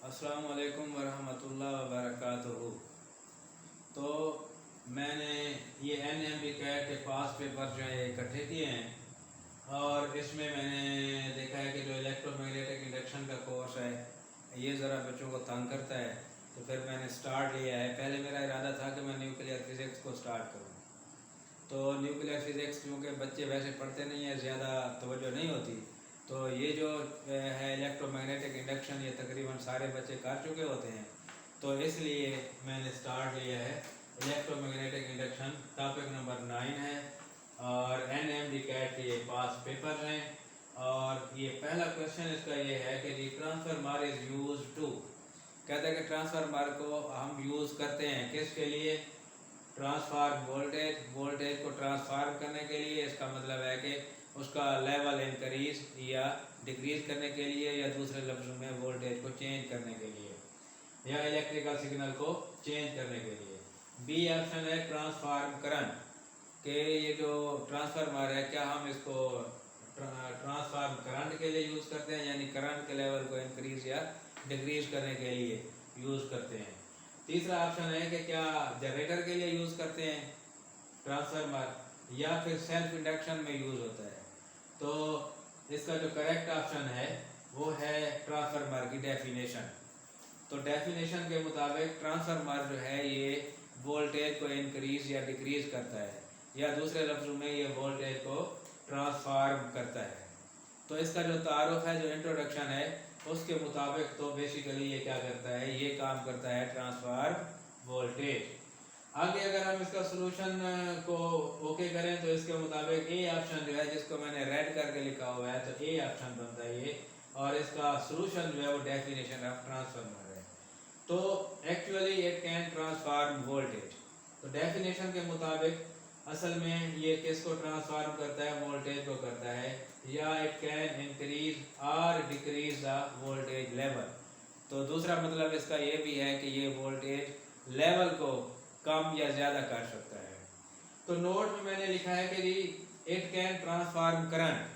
अस्सलामु अलैकुम वरहमतुल्लाहि वबरकातुहू। तो मैंने ये NMB कैट के पास पेपर जो है इकट्ठे किए हैं और इसमें मैंने देखा है कि जो इलेक्ट्रोमैग्नेटिक इंडक्शन का कोर्स है ये ज़रा बच्चों को तंग करता है, तो फिर मैंने स्टार्ट लिया है। पहले मेरा इरादा था कि मैं न्यूक्लियर फिज़िक्स को स्टार्ट करूँ, तो न्यूक्लियर फिज़िक्स क्योंकि बच्चे वैसे पढ़ते नहीं हैं, ज़्यादा तवज्जो नहीं होती, तो ये जो है इलेक्ट्रोमैग्नेटिक इंडक्शन ये तकरीबन सारे बच्चे कर चुके होते हैं, तो इसलिए मैंने स्टार्ट लिया है इलेक्ट्रोमैग्नेटिक इंडक्शन। टॉपिक नंबर 9 है और NMB कैट के पास पेपर हैं। और ये पहला क्वेश्चन इसका ये है कि दी ट्रांसफार्मर इज़ यूज टू, कहते हैं कि ट्रांसफार्मर को हम यूज़ करते हैं किसके लिए? ट्रांसफार्म वोल्टेज को ट्रांसफार्म करने के लिए। इसका मतलब है कि उसका लेवल इंक्रीज या डिक्रीज करने के लिए, या दूसरे लफ्ज़ों में वोल्टेज को चेंज करने के लिए, या इलेक्ट्रिकल सिग्नल को चेंज करने के लिए। बी ऑप्शन है ट्रांसफार्म करंट, कि ये जो ट्रांसफार्मर है क्या हम इसको ट्रांसफार्म करंट के लिए यूज़ करते हैं, यानी करंट के लेवल को इंक्रीज या डिक्रीज करने के लिए यूज़ करते हैं। तीसरा ऑप्शन है कि क्या जनरेटर के लिए यूज़ करते हैं ट्रांसफार्मर, या फिर सेल्फ इंडक्शन में यूज़ होता है। तो इसका जो करेक्ट ऑप्शन है वो है ट्रांसफार्मर की डेफिनेशन। तो डेफिनेशन के मुताबिक ट्रांसफार्मर जो है ये वोल्टेज को इंक्रीज या डिक्रीज करता है, या दूसरे लफ्ज़ों में ये वोल्टेज को ट्रांसफार्म करता है। तो इसका जो तारुफ है, जो इंट्रोडक्शन है, उसके मुताबिक तो बेसिकली ये क्या करता है, ये काम करता है ट्रांसफार्म वोल्टेज। आगे अगर हम इसका सोल्यूशन को ओके करें तो इसके मुताबिक ए ऑप्शन जो है, जिसको मैंने रेड करके लिखा हुआ है, तो ए ऑप्शन बनता है ये, और इसका सोल्यूशन जो है वो डेफिनेशन ऑफ ट्रांसफार्मर है। तो actually it can transform voltage. तो डेफिनेशन के मुताबिक असल में ये किसको ट्रांसफार्म करता है? वोल्टेज को करता है। या इट कैन इंक्रीज और डिक्रीज द वोल्टेज लेवल। तो दूसरा मतलब इसका ये भी है कि ये वोल्टेज लेवल को कम या ज़्यादा कर सकता है। तो नोट में मैंने लिखा है कि जी इट कैन ट्रांसफार्म करंट,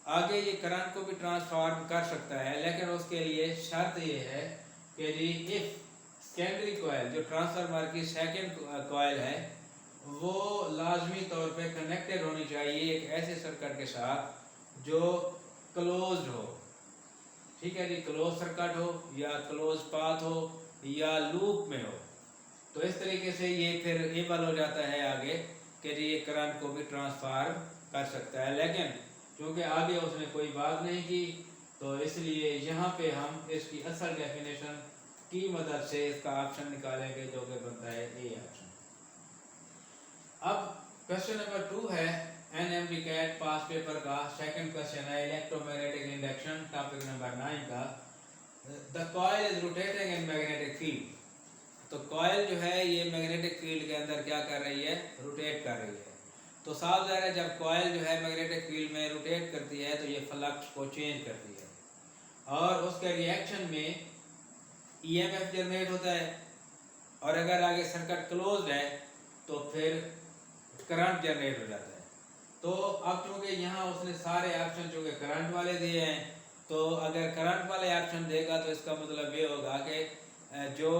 आगे ये करंट को भी ट्रांसफार्म कर सकता है, लेकिन उसके लिए शर्त ये है कि जी इफ सेकेंडरी कॉइल, जो ट्रांसफार्मर की सेकंड कॉइल है, वो लाजमी तौर पे कनेक्टेड होनी चाहिए एक ऐसे सर्किट के साथ जो क्लोज्ड हो। ठीक है जी, क्लोज सर्किट हो या क्लोज पाथ हो या लूप में हो। तो इस तरीके से ये फिर एबल हो जाता है आगे कि जी ये करंट को भी ट्रांसफार्म कर सकता है। लेकिन क्योंकि आगे उसने कोई बात नहीं की, तो इसलिए यहाँ पे हम इसकी असल डेफिनेशन की मदद से इसका ऑप्शन निकालेंगे, जो कि बनता है ए ऑप्शन। अब क्वेश्चन नंबर 2 है NMB कैट पास पेपर का सेकंड क्वेश्चन है इलेक्ट्रोमैग्नेटिक इंडक्शन, टॉपिक नंबर 9 का। The coil is rotating in magnetic field. तो कॉइल जो है ये मैग्नेटिक फील्ड के अंदर क्या कर रही है? रोटेट कर रही है। तो साफ ज़ाहिर है जब कॉइल जो है मैग्नेटिक फील्ड में रोटेट करती है तो ये फ्लक्स को चेंज करती है, और उसके रिएक्शन में EMF जनरेट होता है, और अगर आगे सर्किट क्लोज्ड है तो फिर करंट जनरेट हो जाता है। तो अब चूंकि यहाँ उसने सारे ऑप्शन चूंकि करंट वाले दिए हैं, तो अगर करंट वाले ऑप्शन देगा तो इसका मतलब ये होगा कि जो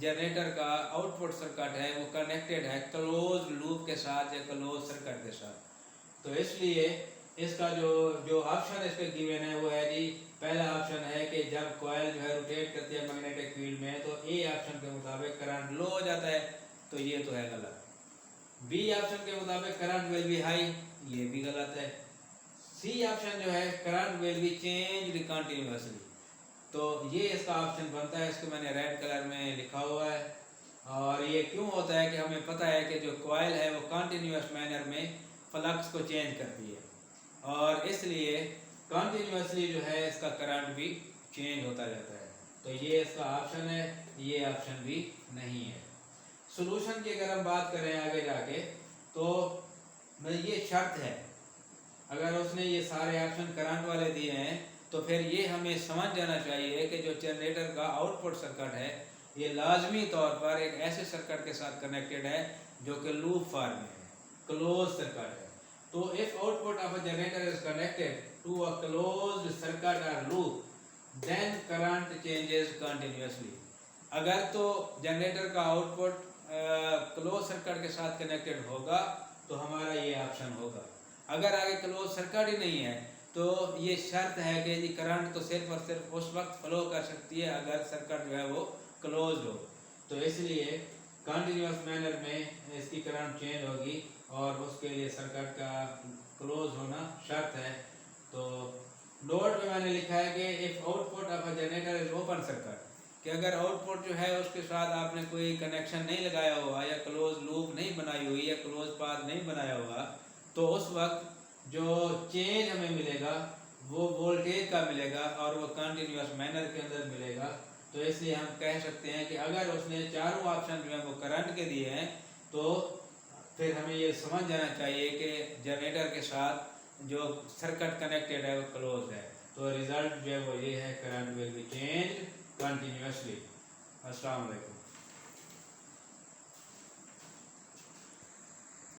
जनरेटर का आउटपुट सर्किट है वो कनेक्टेड है क्लोज लूप के साथ या क्लोज सर्किट के साथ। तो इसलिए इसका जो ऑप्शन इस पे गिवन है वो है जी, पहला ऑप्शन है कि जब कॉइल जो है रोटेट करती है मैग्नेटिक फील्ड में तो ए ऑप्शन के मुताबिक करंट लो हो जाता है, तो ये तो है गलत। बी ऑप्शन के मुताबिक करंट विल बी हाई, ये भी गलत है। सी ऑप्शन जो है current will be changed continuously, तो ये इसका ऑप्शन बनता है। इसको मैंने रेड कलर में लिखा हुआ है, और ये क्यों होता है कि हमें पता है कि जो कॉइल है वो कंटिन्यूअस मैनर में फ्लक्स को चेंज करती है, और इसलिए कंटिन्यूअसली जो है इसका करंट भी चेंज होता रहता है। तो ये इसका ऑप्शन है, ये ऑप्शन भी नहीं है। सोल्यूशन की अगर हम बात करें आगे जाके, तो ये शर्त है, अगर उसने ये सारे ऑप्शन करंट वाले दिए हैं तो फिर ये हमें समझ जाना चाहिए कि जो जनरेटर का आउटपुट सर्किट है ये लाजमी तौर पर एक ऐसे सर्किट के साथ कनेक्टेड है जो कि लूप फॉर्म में है, क्लोज सर्किट है। तो if output of a generator is connected to a closed circuit और loop, then current changes continuously. अगर तो जनरेटर का आउटपुट क्लोज सर्किट के साथ कनेक्टेड होगा तो हमारा ये ऑप्शन होगा। अगर आगे क्लोज सर्किट ही नहीं है तो ये शर्त है कि जी करंट तो सिर्फ और सिर्फ उस वक्त फ्लो कर सकती है अगर सर्किट जो है वो क्लोज हो। तो इसलिए कंटिन्यूस मैनर में इसकी करंट चेंज होगी और उसके लिए सर्किट का क्लोज होना शर्त है। तो नोट में मैंने लिखा है कि if output of a generator is open circuit, कि अगर आउटपुट जो है उसके साथ आपने कोई कनेक्शन नहीं लगाया हुआ या क्लोज लूप नहीं बनाई हुई या क्लोज पाथ नहीं बनाया हुआ, तो उस वक्त जो चेंज हमें मिलेगा वो वोल्टेज का मिलेगा और वो कंटिन्यूस मैनर के अंदर मिलेगा। तो इसलिए हम कह सकते हैं कि अगर उसने चारों ऑप्शन जो है वो करंट के दिए हैं तो फिर हमें ये समझ जाना चाहिए कि जनरेटर के साथ जो सर्किट कनेक्टेड है वो क्लोज है। तो रिजल्ट जो है वो ये है, current will be change continuously। अस्सलाम वालेकुम।